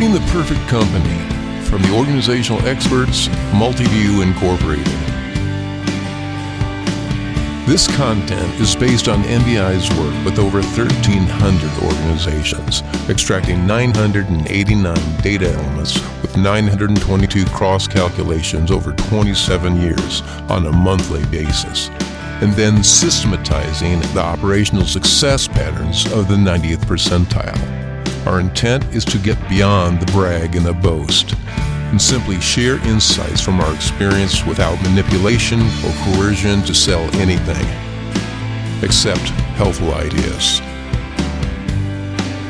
Creating the Perfect Company, from the organizational experts, Multiview Incorporated. This content is based on MBI's work with over 1,300 organizations, extracting 989 data elements with 922 cross-calculations over 27 years on a monthly basis, and then systematizing the operational success patterns of the 90th percentile. Our intent is to get beyond the brag and the boast, and simply share insights from our experience without manipulation or coercion to sell anything, except helpful ideas.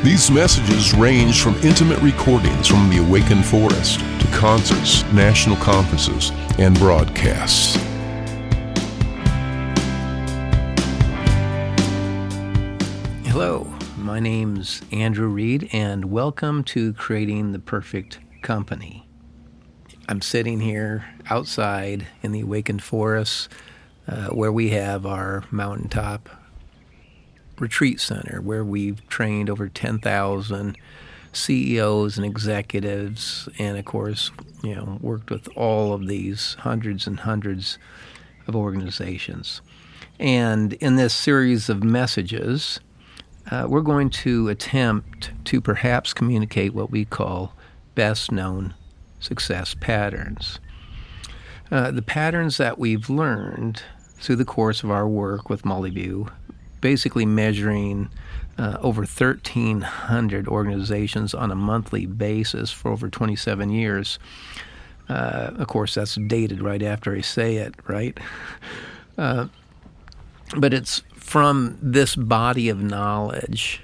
These messages range from intimate recordings from the awakened forest to concerts, national conferences, and broadcasts. Hello, my name's Andrew Reed, and welcome to Creating the Perfect Company. I'm sitting here outside in the awakened forest where we have our mountaintop retreat center, where we've trained over 10,000 CEOs and executives, and of course, worked with all of these hundreds and hundreds of organizations. And in this series of messages, we're going to attempt to perhaps communicate what we call best-known success patterns. The patterns that we've learned through the course of our work with Multiview, basically measuring over 1,300 organizations on a monthly basis for over 27 years. Of course, that's dated right after I say it, right? But it's from this body of knowledge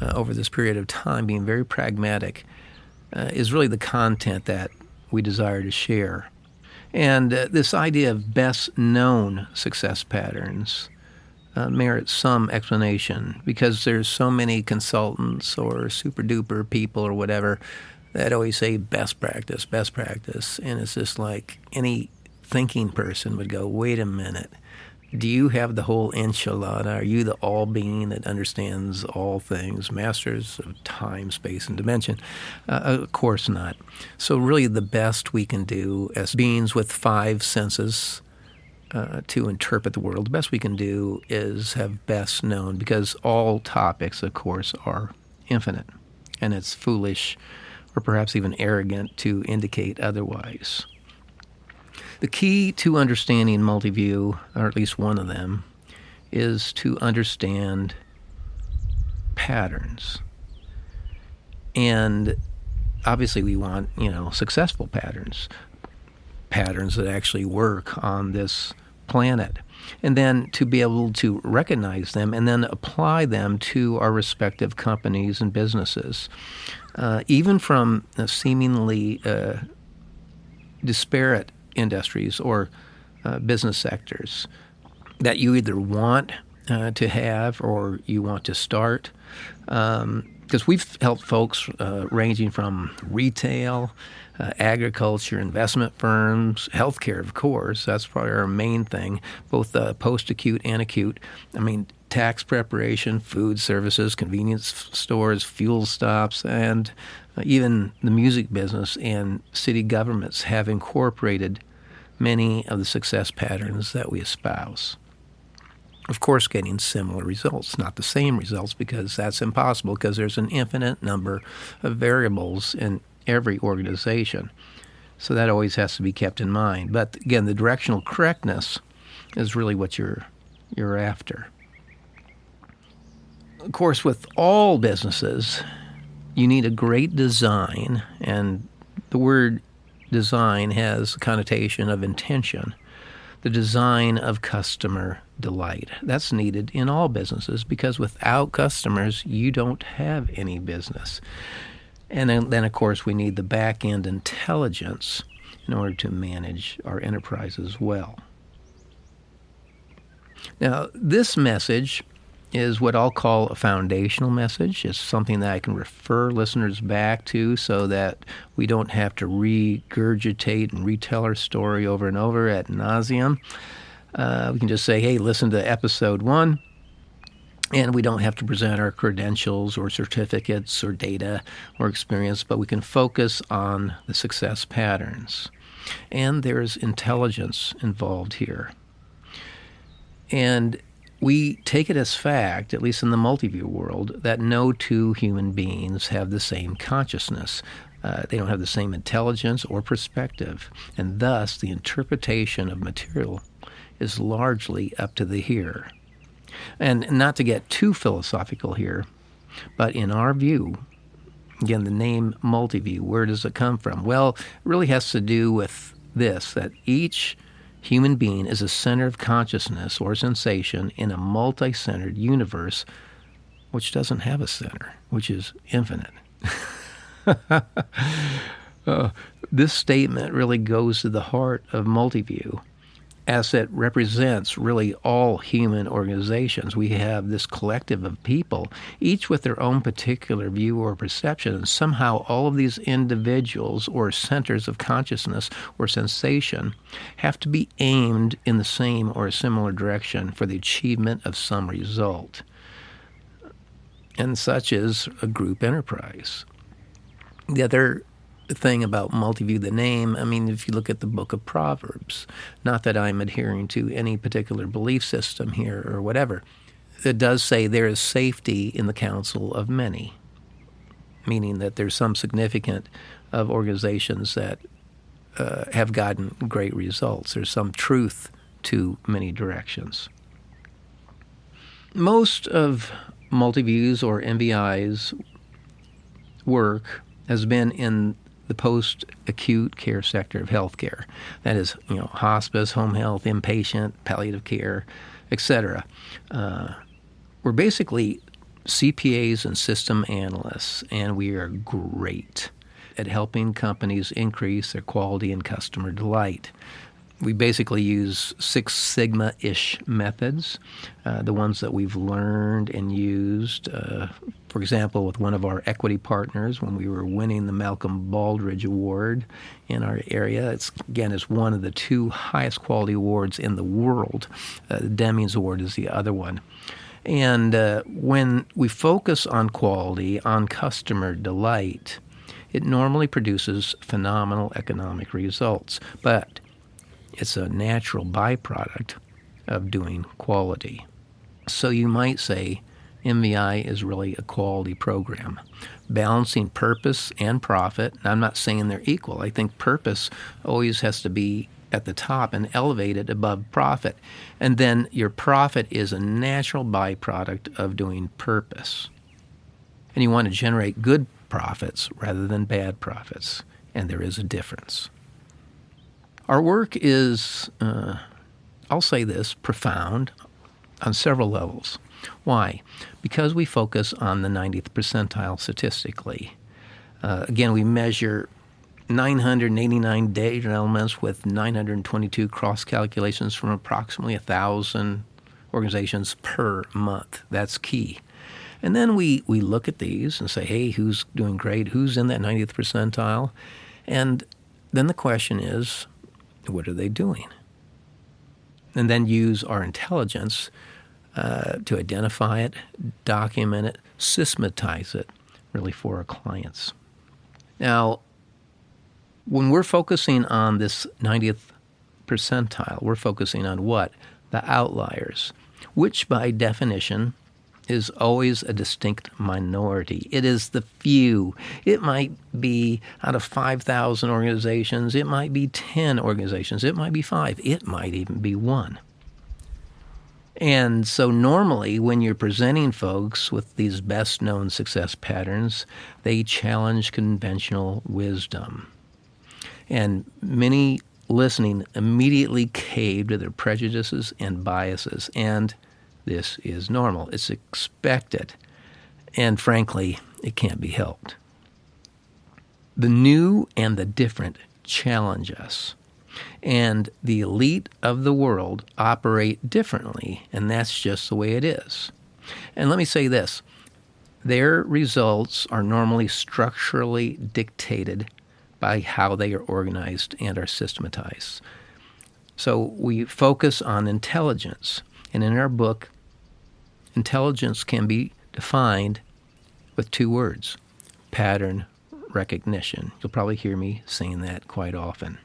over this period of time, being very pragmatic, is really the content that we desire to share. And this idea of best-known success patterns merits some explanation, because there's so many consultants or super-duper people or whatever that always say best practice, and it's just like any thinking person would go, wait a minute. Do you have the whole enchilada? Are you the all-being that understands all things, masters of time, space, and dimension? Of course not. So really the best we can do as beings with five senses to interpret the world, the best we can do is have best known, because all topics, of course, are infinite. And it's foolish or perhaps even arrogant to indicate otherwise. The key to understanding Multiview, or at least one of them, is to understand patterns. And obviously we want, successful patterns that actually work on this planet. And then to be able to recognize them and then apply them to our respective companies and businesses. Even from seemingly disparate industries or business sectors that you either want to have or you want to start. Because we've helped folks ranging from retail, agriculture, investment firms, healthcare, of course. That's probably our main thing, both post-acute and acute. Tax preparation, food services, convenience stores, fuel stops, and even the music business and city governments have incorporated many of the success patterns that we espouse. Of course, getting similar results, not the same results, because that's impossible, because there's an infinite number of variables in every organization. So that always has to be kept in mind. But again, the directional correctness is really what you're after. Of course, with all businesses, you need a great design, and the word design has a connotation of intention. The design of customer delight. That's needed in all businesses, because without customers, you don't have any business. And then of course, we need the back-end intelligence in order to manage our enterprises well. Now, this message is what I'll call a foundational message. It's something that I can refer listeners back to so that we don't have to regurgitate and retell our story over and over ad nauseum. We can just say, hey, listen to episode 1. And we don't have to present our credentials or certificates or data or experience, but we can focus on the success patterns. And there's intelligence involved here. And we take it as fact, at least in the multiview world, that no two human beings have the same consciousness. They don't have the same intelligence or perspective, and thus the interpretation of material is largely up to the hearer. And not to get too philosophical here, but in our view, again, the name multiview, where does it come from? Well, it really has to do with this, that each human being is a center of consciousness or sensation in a multi-centered universe which doesn't have a center, which is infinite. This statement really goes to the heart of multiview, as it represents really all human organizations. We have this collective of people, each with their own particular view or perception, and somehow all of these individuals or centers of consciousness or sensation have to be aimed in the same or a similar direction for the achievement of some result. And such is a group enterprise. The other thing about multiview, the name, I mean, if you look at the book of Proverbs, not that I'm adhering to any particular belief system here or whatever, it does say there is safety in the counsel of many, meaning that there's some significant of organizations that have gotten great results. There's some truth to many directions. Most of multiviews or MVI's work has been in the post-acute care sector of healthcare. That is, hospice, home health, inpatient, palliative care, etc. We're basically CPAs and system analysts, and we are great at helping companies increase their quality and customer delight. We basically use Six Sigma-ish methods, the ones that we've learned and used. For example, with one of our equity partners, when we were winning the Malcolm Baldrige Award in our area, it's one of the two highest quality awards in the world. The Demings Award is the other one. And when we focus on quality, on customer delight, it normally produces phenomenal economic results. But it's a natural byproduct of doing quality. So you might say MVI is really a quality program, balancing purpose and profit. And I'm not saying they're equal. I think purpose always has to be at the top and elevated above profit. And then your profit is a natural byproduct of doing purpose. And you want to generate good profits rather than bad profits. And there is a difference. Our work is, I'll say this, profound on several levels. Why? Because we focus on the 90th percentile statistically. Again, we measure 989 data elements with 922 cross-calculations from approximately 1,000 organizations per month. That's key. And then we look at these and say, hey, who's doing great? Who's in that 90th percentile? And then the question is, what are they doing? And then use our intelligence to identify it, document it, systematize it, really for our clients. Now, when we're focusing on this 90th percentile, we're focusing on what? The outliers, which by definition is always a distinct minority. It is the few. It might be out of 5,000 organizations. It might be 10 organizations. It might be 5. It might even be 1. And so normally when you're presenting folks with these best-known success patterns, they challenge conventional wisdom. And many listening immediately cave to their prejudices and biases, and this is normal. It's expected. And frankly, it can't be helped. The new and the different challenge us. And the elite of the world operate differently, and that's just the way it is. And let me say this. Their results are normally structurally dictated by how they are organized and are systematized. So we focus on intelligence. And in our book, intelligence can be defined with 2 words: pattern recognition. You'll probably hear me saying that quite often.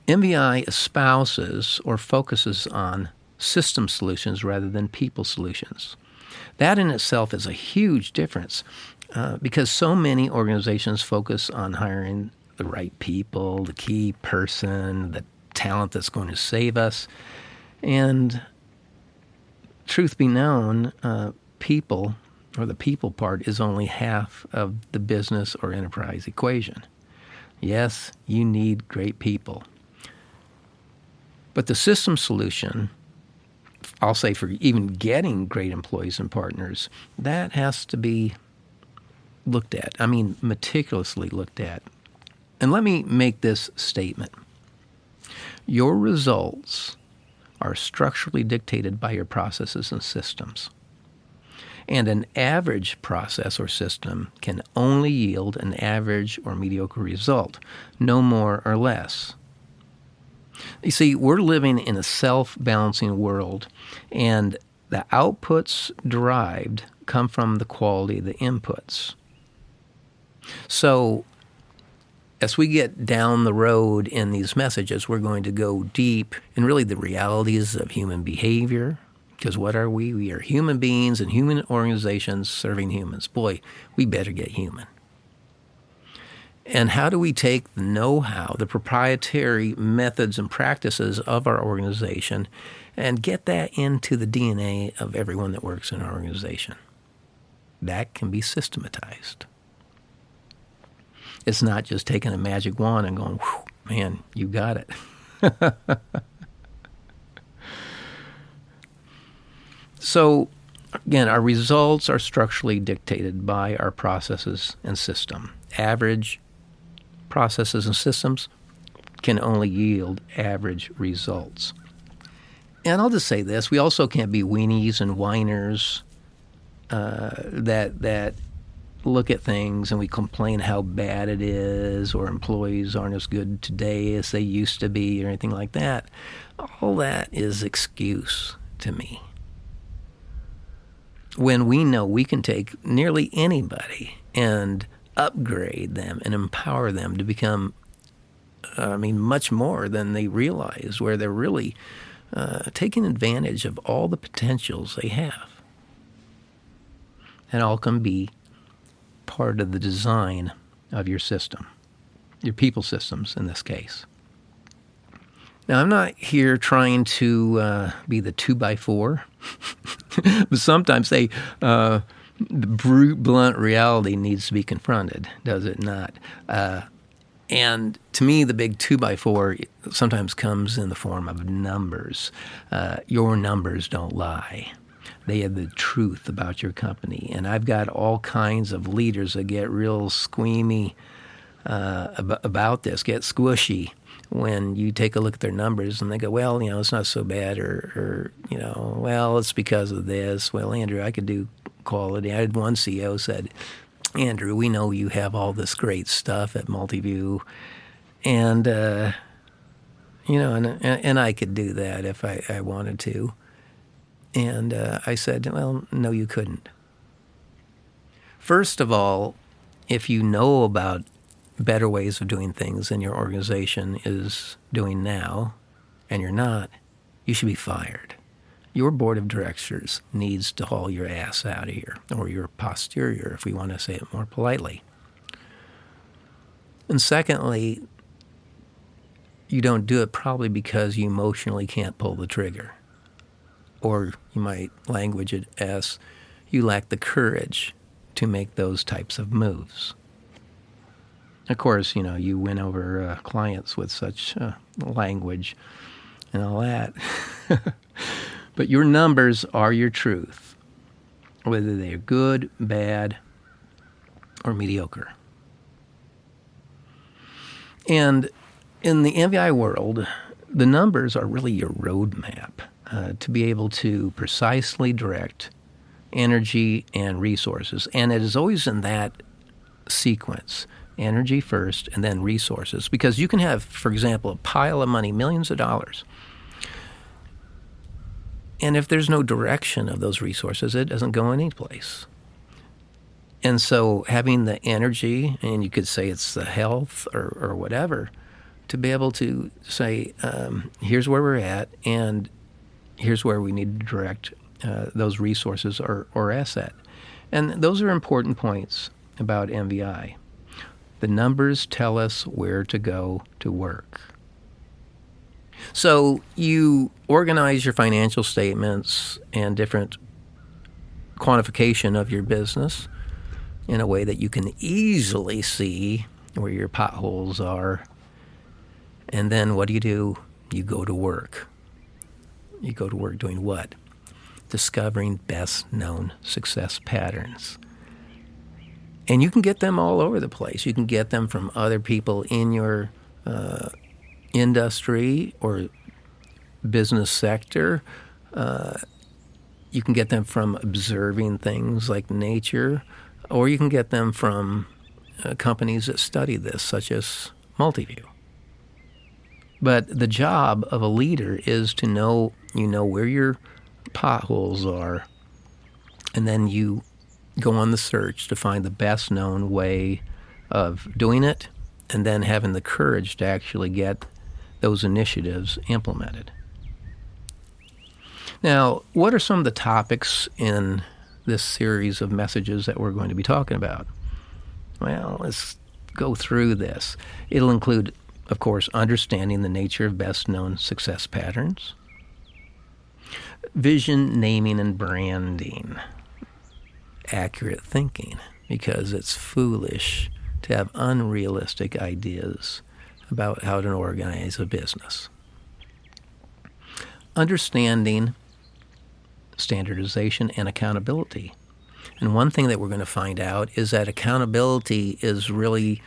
MBI espouses or focuses on system solutions rather than people solutions. That in itself is a huge difference because so many organizations focus on hiring the right people, the key person, the talent that's going to save us. And truth be known, people, or the people part, is only half of the business or enterprise equation. Yes, you need great people. But the system solution, I'll say for even getting great employees and partners, that has to be looked at. I mean, meticulously looked at. And let me make this statement. Your results are structurally dictated by your processes and systems. And an average process or system can only yield an average or mediocre result, no more or less. You see, we're living in a self-balancing world, and the outputs derived come from the quality of the inputs. So as we get down the road in these messages, we're going to go deep in really the realities of human behavior. Because what are we? We are human beings and human organizations serving humans. Boy, we better get human. And how do we take the know-how, the proprietary methods and practices of our organization, and get that into the DNA of everyone that works in our organization? That can be systematized. It's not just taking a magic wand and going, man, you got it. So, again, our results are structurally dictated by our processes and system. Average processes and systems can only yield average results. And I'll just say this, we also can't be weenies and whiners that look at things and we complain how bad it is, or employees aren't as good today as they used to be, or anything like that. All that is excuse to me. When we know we can take nearly anybody and upgrade them and empower them to become, much more than they realize, where they're really taking advantage of all the potentials they have. And all can be part of the design of your system, your people systems in this case. Now, I'm not here trying to be the 2x4, but sometimes the blunt reality needs to be confronted, does it not? And to me, the big 2x4 sometimes comes in the form of numbers. Your numbers don't lie. They are the truth about your company. And I've got all kinds of leaders that get real squeamy about this, get squishy when you take a look at their numbers and they go, well, it's not so bad, or well, it's because of this. Well, Andrew, I could do quality. I had one CEO said, Andrew, we know you have all this great stuff at Multiview, and and I could do that if I wanted to. And I said, well, no, you couldn't. First of all, if you know about better ways of doing things than your organization is doing now, and you're not, you should be fired. Your board of directors needs to haul your ass out of here, or your posterior, if we want to say it more politely. And secondly, you don't do it probably because you emotionally can't pull the trigger. Or you might language it as you lack the courage to make those types of moves. Of course, you win over clients with such language and all that. But your numbers are your truth, whether they're good, bad, or mediocre. And in the MBI world, the numbers are really your roadmap to be able to precisely direct energy and resources. And it is always in that sequence. Energy first, and then resources. Because you can have, for example, a pile of money, millions of dollars, And if there's no direction of those resources, it doesn't go anyplace. And so having the energy, and you could say it's the health or whatever, to be able to say, here's where we're at, and here's where we need to direct those resources or asset. And those are important points about MVI. The numbers tell us where to go to work. So you organize your financial statements and different quantification of your business in a way that you can easily see where your potholes are. And then what do? You go to work. You go to work doing what? Discovering best known success patterns. And you can get them all over the place. You can get them from other people in your industry or business sector. You can get them from observing things like nature, or you can get them from companies that study this, such as Multiview. But the job of a leader is to know where your potholes are, and then you go on the search to find the best known way of doing it, and then having the courage to actually get those initiatives implemented. Now, what are some of the topics in this series of messages that we're going to be talking about? Well, let's go through this. It'll include, of course, understanding the nature of best known success patterns, vision, naming, and branding, accurate thinking, because it's foolish to have unrealistic ideas about how to organize a business. Understanding standardization and accountability. And one thing that we're going to find out is that accountability is really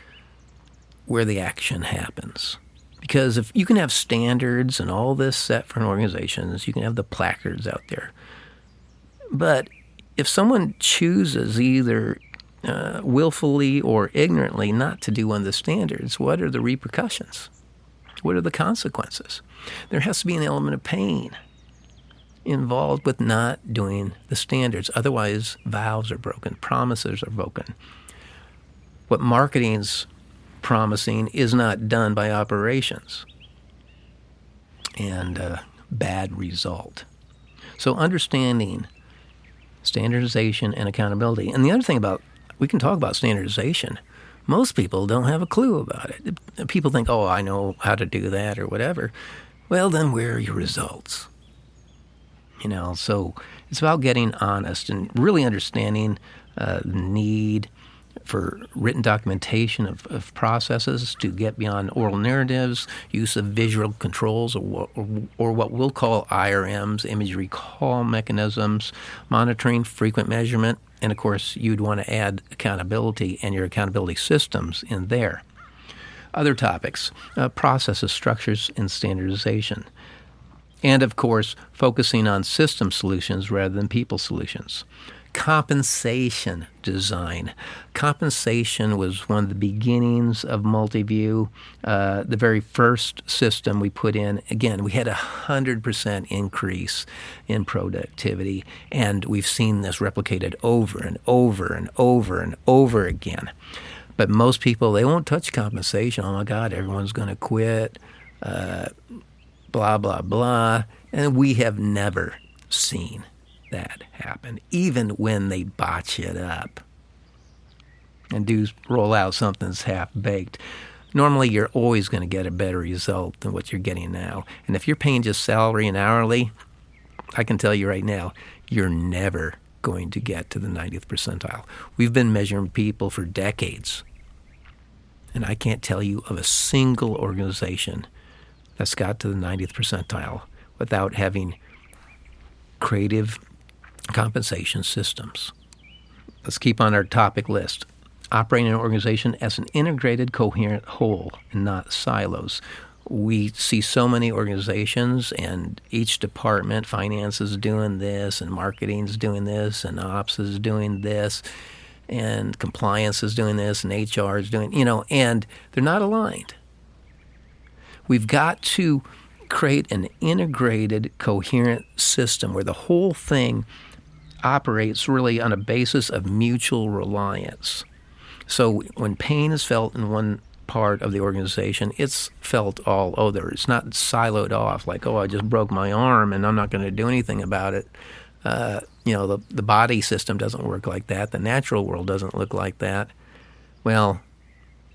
where the action happens. Because if you can have standards and all this set for an organization, you can have the placards out there. But if someone chooses either willfully or ignorantly not to do one of the standards, what are the repercussions? What are the consequences? There has to be an element of pain involved with not doing the standards. Otherwise, vows are broken, promises are broken. What marketing's promising is not done by operations, and bad result. So understanding standardization and accountability. And the other thing we can talk about standardization. Most people don't have a clue about it. People think, oh, I know how to do that or whatever. Well, then where are your results? So it's about getting honest and really understanding the need for written documentation of processes to get beyond oral narratives, use of visual controls or what we'll call IRMs, image recall mechanisms, monitoring, frequent measurement, and of course you'd want to add accountability and your accountability systems in there. Other topics, processes, structures, and standardization. And of course, focusing on system solutions rather than people solutions. Compensation design. Compensation was one of the beginnings of Multiview. The very first system we put in, again, we had 100% increase in productivity, and we've seen this replicated over and over and over and over again. But most people, they won't touch compensation. Oh my God, everyone's going to quit, blah, blah, blah. And we have never seen that happen, even when they botch it up and do roll out something that's half-baked. Normally, you're always going to get a better result than what you're getting now. And if you're paying just salary and hourly, I can tell you right now, you're never going to get to the 90th percentile. We've been measuring people for decades, and I can't tell you of a single organization that's got to the 90th percentile without having creative compensation systems. Let's keep on our topic list. Operating an organization as an integrated, coherent whole and not silos. We see so many organizations, and each department, finance is doing this, and marketing is doing this, and ops is doing this, and compliance is doing this, and HR is doing, and they're not aligned. We've got to create an integrated, coherent system where the whole thing operates really on a basis of mutual reliance. So when pain is felt in one part of the organization, it's felt all over. It's not siloed off like, oh, I just broke my arm and I'm not going to do anything about it. The body system doesn't work like that. The natural world doesn't look like that. Well,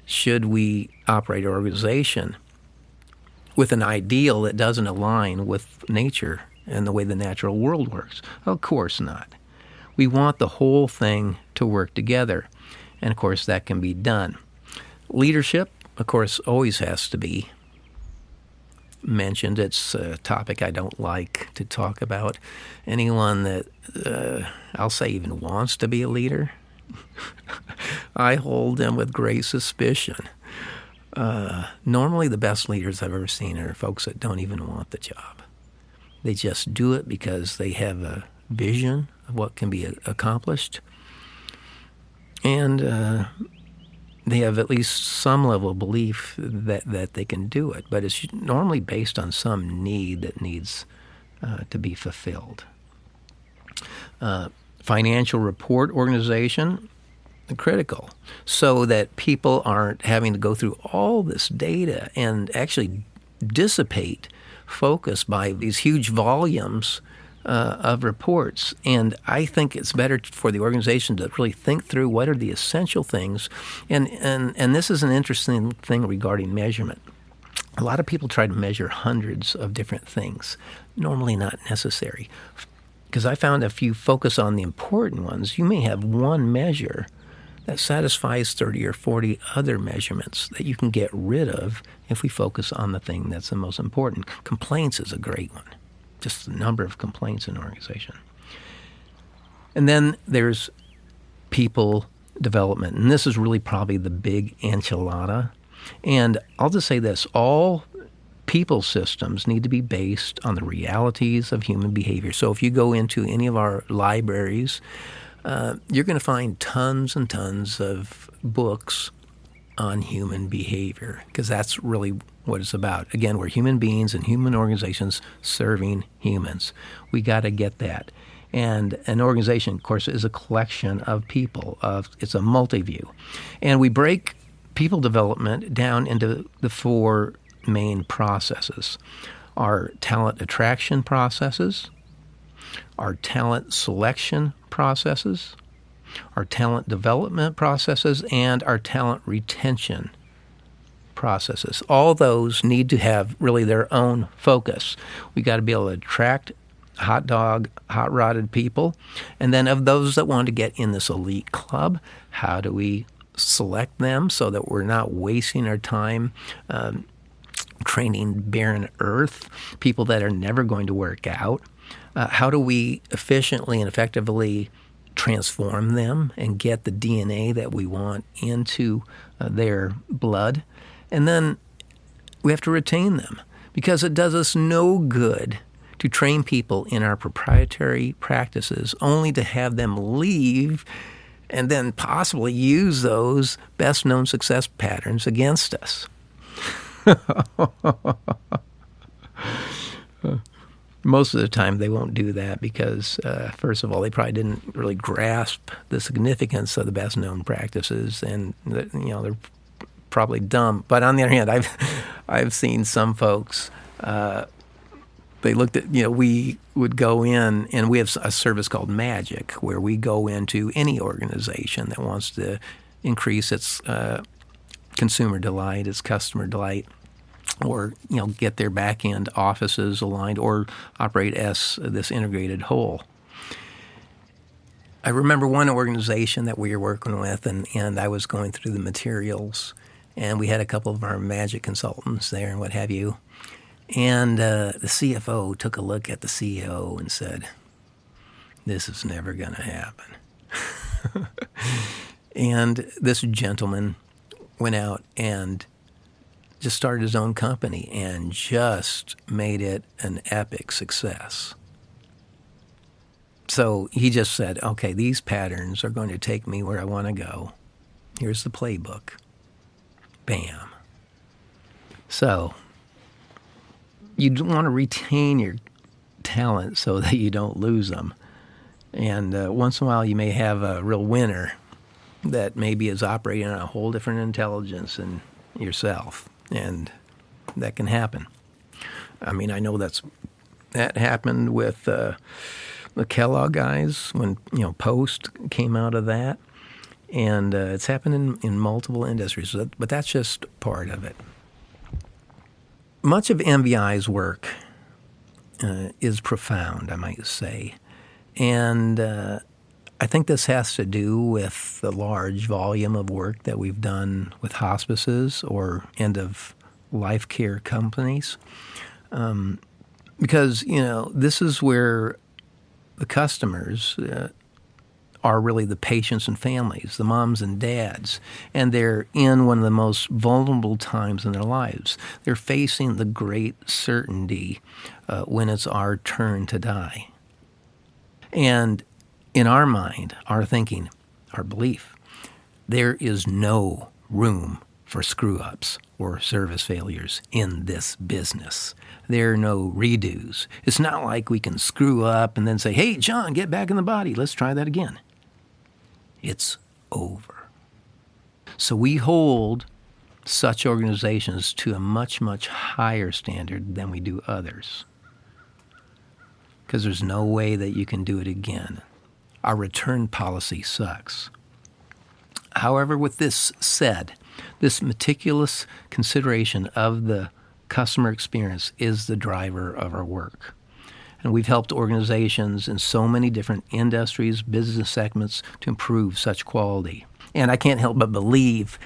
should we operate our organization with an ideal that doesn't align with nature and the way the natural world works? Of course not. We want the whole thing to work together. And, of course, that can be done. Leadership, of course, always has to be mentioned. It's a topic I don't like to talk about. Anyone that I'll say even wants to be a leader, I hold them with great suspicion. Normally the best leaders I've ever seen are folks that don't even want the job. They just do it because they have a vision of what can be accomplished. And they have at least some level of belief that they can do it. But it's normally based on some need that needs to be fulfilled. Financial report organization, critical, so that people aren't having to go through all this data and actually dissipate focus by these huge volumes of reports. And I think it's better for the organization to really think through what are the essential things. And this is an interesting thing regarding measurement. A lot of people try to measure hundreds of different things. Normally not necessary. Because I found if you focus on the important ones, you may have one measure that satisfies 30 or 40 other measurements that you can get rid of if we focus on the thing that's the most important. Complaints is a great one. Just the number of complaints in an organization. And then there's people development. And this is really probably the big enchilada. And I'll just say this, all people systems need to be based on the realities of human behavior. So if you go into any of our libraries, you're going to find tons and tons of books on human behavior, because that's really what it's about. Again, we're human beings and human organizations serving humans. We got to get that. And an organization, of course, is a collection of people. It's a multi-view. And we break people development down into the four main processes: our talent attraction processes, our talent selection processes, our talent development processes, and our talent retention processes. All those need to have really their own focus. We got to be able to attract hot-rodded people. And then of those that want to get in this elite club, how do we select them so that we're not wasting our time training barren earth, people that are never going to work out? How do we efficiently and effectively transform them and get the DNA that we want into their blood? And then we have to retain them, because it does us no good to train people in our proprietary practices only to have them leave and then possibly use those best-known success patterns against us. Most of the time they won't do that because, first of all, they probably didn't really grasp the significance of the best-known practices, and they're probably dumb. But on the other hand, I've seen some folks. They looked at, we would go in, and we have a service called Magic, where we go into any organization that wants to increase its consumer delight, its customer delight, or get their back-end offices aligned, or operate as this integrated whole. I remember one organization that we were working with, and I was going through the materials, and we had a couple of our Magic consultants there and what have you. And the CFO took a look at the CEO and said, "This is never going to happen." And this gentleman went out and just started his own company and just made it an epic success. So he just said, okay, these patterns are going to take me where I want to go. Here's the playbook. Bam. So, you want to retain your talent so that you don't lose them. And once in a while, you may have a real winner that maybe is operating on a whole different intelligence than yourself, and that can happen. I mean, I know that happened with the Kellogg guys when Post came out of that, and it's happened in multiple industries. But that's just part of it. Much of MBI's work is profound, I might say. And I think this has to do with the large volume of work that we've done with hospices or end-of-life care companies. Because, this is where the customers are really the patients and families, the moms and dads, and they're in one of the most vulnerable times in their lives. They're facing the great certainty when it's our turn to die. And in our mind, our thinking, our belief, there is no room for screw-ups or service failures in this business. There are no redos. It's not like we can screw up and then say, hey, John, get back in the body. Let's try that again. It's over. So we hold such organizations to a much, much higher standard than we do others, because there's no way that you can do it again. Our return policy sucks. However, with this said, this meticulous consideration of the customer experience is the driver of our work. And we've helped organizations in so many different industries, business segments, to improve such quality. And I can't help but believe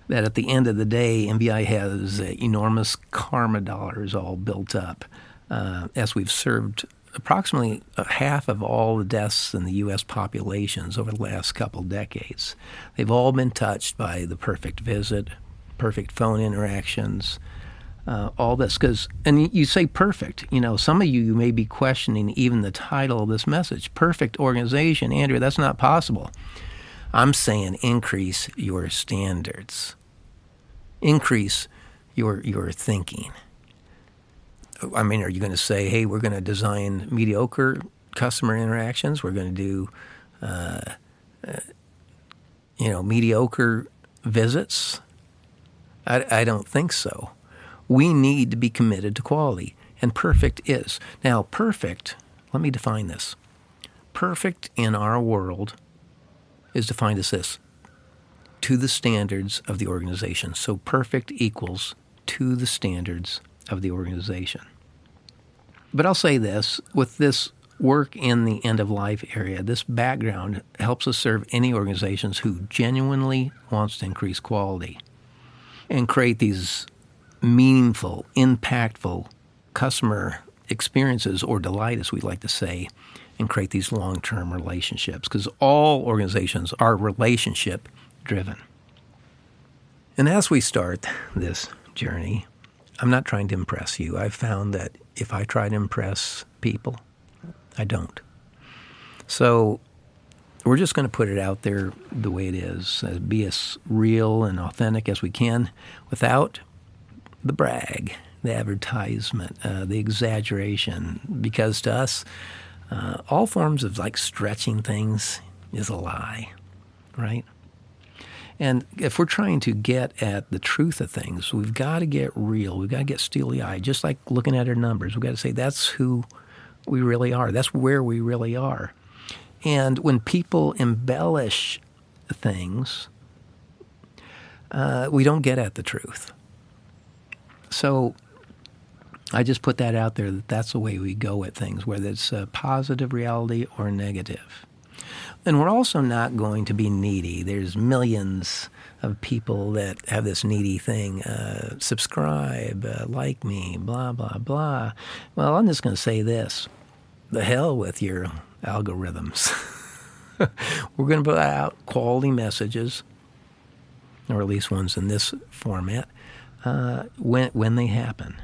that at the end of the day, MBI has enormous karma dollars all built up, as we've served approximately half of all the deaths in the U.S. populations over the last couple decades. They've all been touched by the perfect visit, perfect phone interactions, all this. And you say perfect. Some of you may be questioning even the title of this message. Perfect organization. Andrew, that's not possible. I'm saying increase your standards. Increase your thinking. I mean, are you going to say, hey, we're going to design mediocre customer interactions? We're going to do, mediocre visits? I don't think so. We need to be committed to quality, and perfect is. Now, perfect, let me define this. Perfect in our world is defined as this: to the standards of the organization. So perfect equals to the standards of the organization. But I'll say this, with this work in the end-of-life area, this background helps us serve any organizations who genuinely wants to increase quality and create these meaningful, impactful customer experiences, or delight, as we like to say, and create these long-term relationships, because all organizations are relationship-driven. And as we start this journey, I'm not trying to impress you. I've found that if I try to impress people, I don't. So we're just going to put it out there the way it is, be as real and authentic as we can without the brag, the advertisement, the exaggeration, because to us, all forms of stretching things is a lie, right? And if we're trying to get at the truth of things, we've got to get real. We've got to get steely-eyed, just like looking at our numbers. We've got to say that's who we really are. That's where we really are. And when people embellish things, we don't get at the truth. So I just put that out there, that's the way we go at things, whether it's positive reality or negative. And we're also not going to be needy. There's millions of people that have this needy thing. Subscribe, like me, blah, blah, blah. Well, I'm just going to say this. The hell with your algorithms. We're going to put out quality messages, or at least ones in this format, when they happen.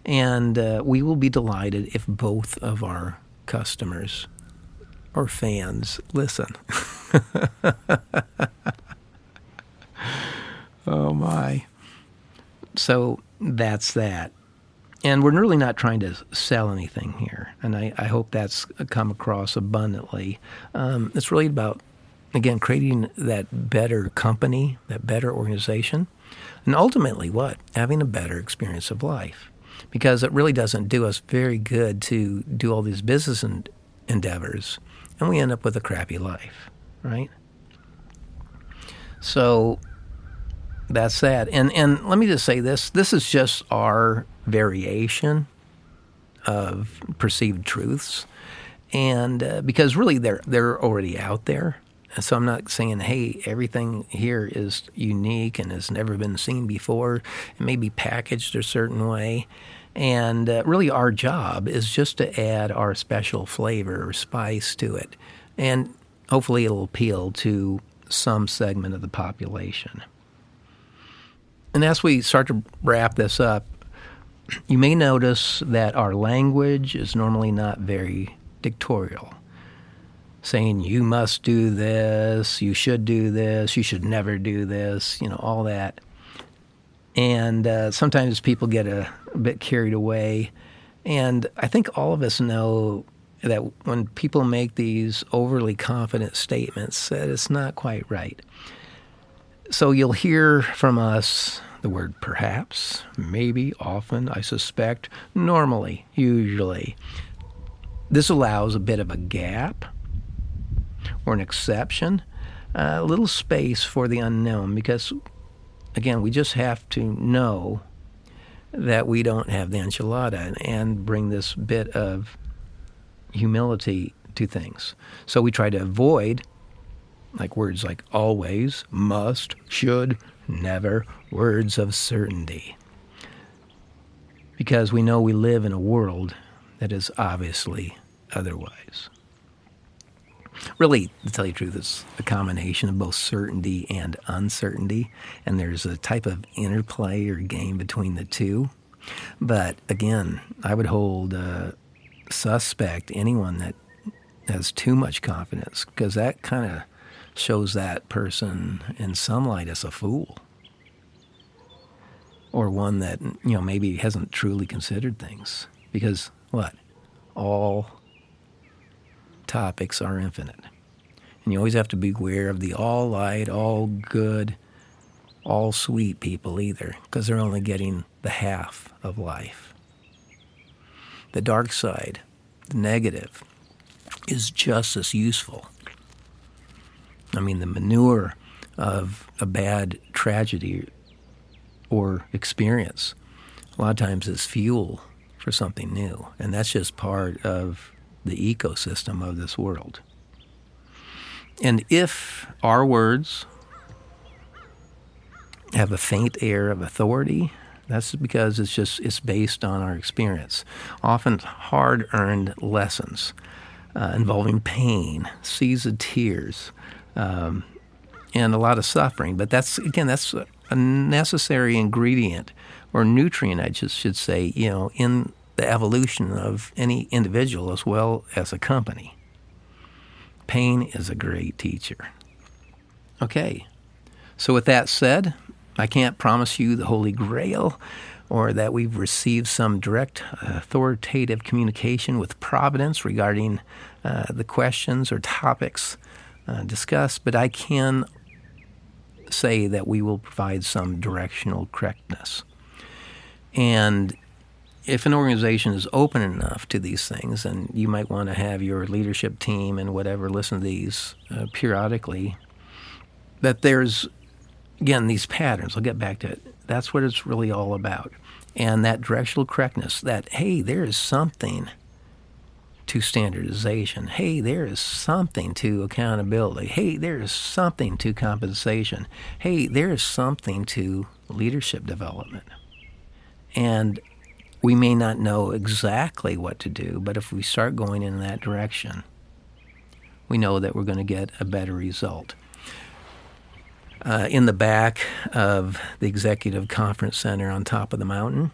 And we will be delighted if both of our customers or fans listen. Oh, my. So that's that. And we're really not trying to sell anything here, and I hope that's come across abundantly. It's really about, again, creating that better company, that better organization, and ultimately what? Having a better experience of life. Because it really doesn't do us very good to do all these business endeavors, and we end up with a crappy life, right? So that's that. And let me just say this. This is just our variation of perceived truths. And because really they're already out there. And so I'm not saying, hey, everything here is unique and has never been seen before. It may be packaged a certain way. And really our job is just to add our special flavor or spice to it. And hopefully it'll appeal to some segment of the population. And as we start to wrap this up, you may notice that our language is normally not very dictatorial, saying you must do this, you should do this, you should never do this, all that. And sometimes people get a bit carried away. And I think all of us know that when people make these overly confident statements, that it's not quite right. So you'll hear from us the word perhaps, maybe, often, I suspect, normally, usually. This allows a bit of a gap or an exception, a little space for the unknown, because, again, we just have to know that we don't have the enchilada and bring this bit of humility to things. So we try to avoid words like always, must, should, never, words of certainty. Because we know we live in a world that is obviously otherwise. Really, to tell you the truth, it's a combination of both certainty and uncertainty, and there's a type of interplay or game between the two. But again, I would hold suspect anyone that has too much confidence, because that kind of shows that person in some light as a fool, or one that maybe hasn't truly considered things. Because what? All topics are infinite, and you always have to be aware of the all light, all good, all sweet people either, because they're only getting the half of life. The dark side, the negative, is just as useful. I mean, the manure of a bad tragedy or experience a lot of times is fuel for something new, and that's just part of the ecosystem of this world. And if our words have a faint air of authority, that's because it's based on our experience, often hard-earned lessons involving pain, seas of tears, and a lot of suffering. But that's a necessary ingredient or nutrient, I just should say, in the evolution of any individual as well as a company. Pain is a great teacher. Okay, so with that said, I can't promise you the Holy Grail or that we've received some direct authoritative communication with Providence regarding the questions or topics discussed, but I can say that we will provide some directional correctness. And if an organization is open enough to these things, and you might want to have your leadership team and whatever listen to these periodically, that there's, again, these patterns, I'll get back to it, that's what it's really all about. And that directional correctness, that, hey, there is something to standardization. Hey, there is something to accountability. Hey, there is something to compensation. Hey, there is something to leadership development. And we may not know exactly what to do, but if we start going in that direction, we know that we're going to get a better result. In the back of the Executive Conference Center on top of the mountain,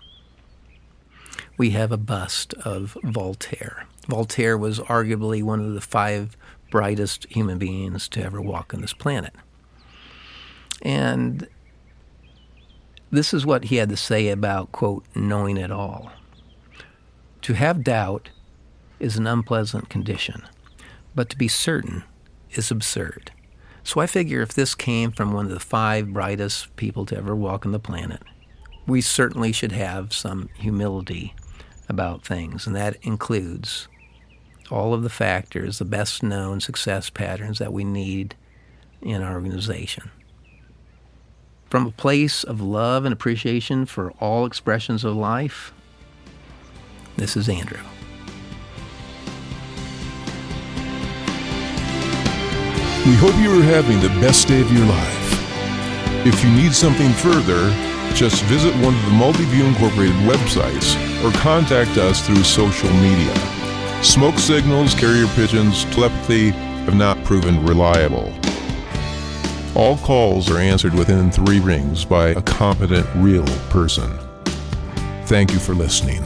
we have a bust of Voltaire. Voltaire was arguably one of the 5 brightest human beings to ever walk on this planet. And this is what he had to say about, quote, knowing it all. To have doubt is an unpleasant condition, but to be certain is absurd. So I figure if this came from one of the 5 brightest people to ever walk on the planet, we certainly should have some humility about things, and that includes all of the factors, the best known success patterns that we need in our organization. From a place of love and appreciation for all expressions of life, this is Andrew. We hope you are having the best day of your life. If you need something further, just visit one of the Multiview Incorporated websites or contact us through social media. Smoke signals, carrier pigeons, telepathy have not proven reliable. All calls are answered within 3 rings by a competent, real person. Thank you for listening.